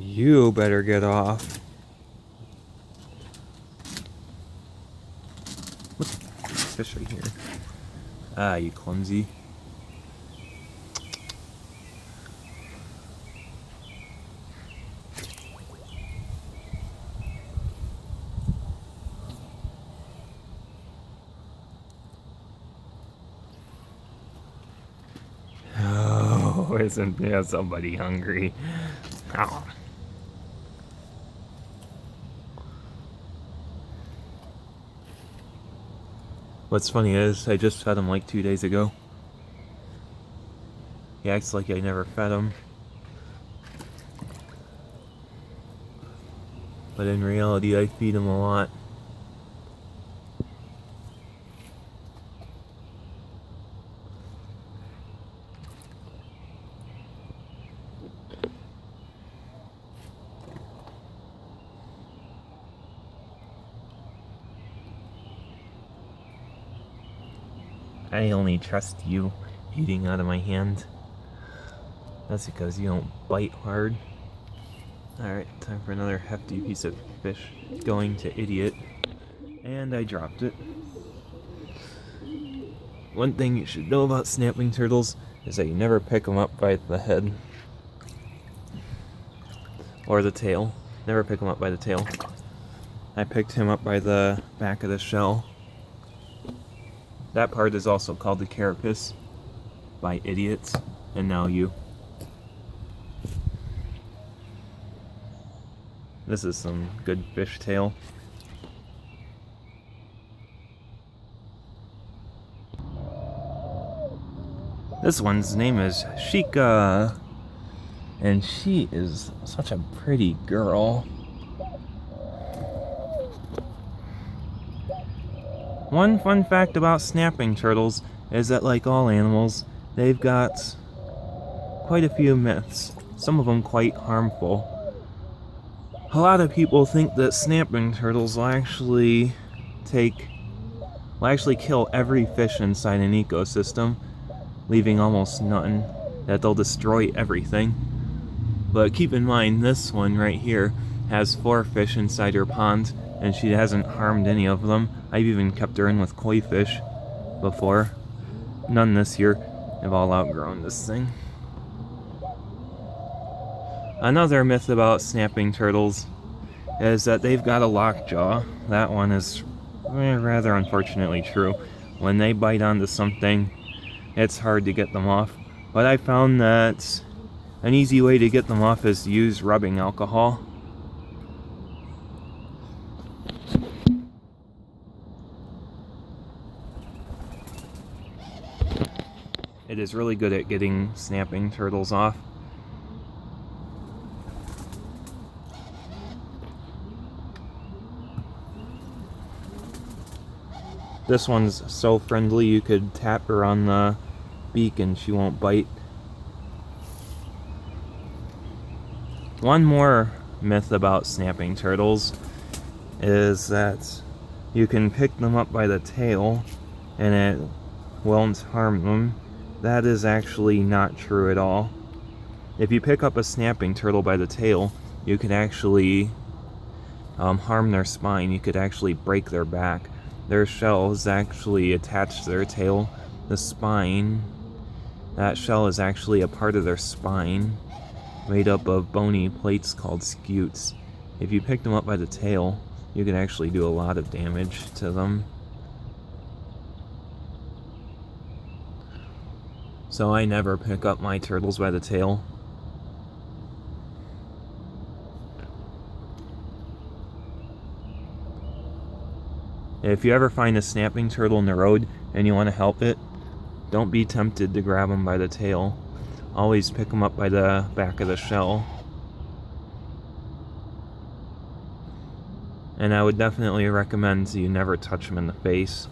You better get off. Look, fish right here. Ah, you clumsy. Oh, isn't there somebody hungry? Oh. What's funny is, I just fed him like 2 days ago. He acts like I never fed him. But in reality, I feed him a lot. I only trust you eating out of my hand. That's because you don't bite hard. Alright, time for another hefty piece of fish going to idiot. And I dropped it. One thing you should know about snapping turtles is that you never pick them up by the head. Or the tail. Never pick them up by the tail. I picked him up by the back of the shell. That part is also called the carapace by idiots, and now you. This is some good fish tail. This one's name is Chica, and she is such a pretty girl. One fun fact about snapping turtles is that, like all animals, they've got quite a few myths, some of them quite harmful. A lot of people think that snapping turtles will actually kill every fish inside an ecosystem, leaving almost none, that they'll destroy everything. But keep in mind, this one right here has 4 fish inside her pond, and she hasn't harmed any of them. I've even kept her in with koi fish before. None this year. They've all outgrown this thing. Another myth about snapping turtles is that they've got a lockjaw. That one is rather unfortunately true. When they bite onto something, it's hard to get them off. But I found that an easy way to get them off is to use rubbing alcohol. It is really good at getting snapping turtles off. This one's so friendly you could tap her on the beak and she won't bite. One more myth about snapping turtles is that you can pick them up by the tail and it won't harm them. That is actually not true at all. If you pick up a snapping turtle by the tail, you could actually harm their spine. You could actually break their back. Their shell is actually attached to their tail. The spine, that shell is actually a part of their spine, made up of bony plates called scutes. If you pick them up by the tail, you can actually do a lot of damage to them. So I never pick up my turtles by the tail. If you ever find a snapping turtle in the road and you want to help it, don't be tempted to grab them by the tail. Always pick them up by the back of the shell. And I would definitely recommend you never touch them in the face.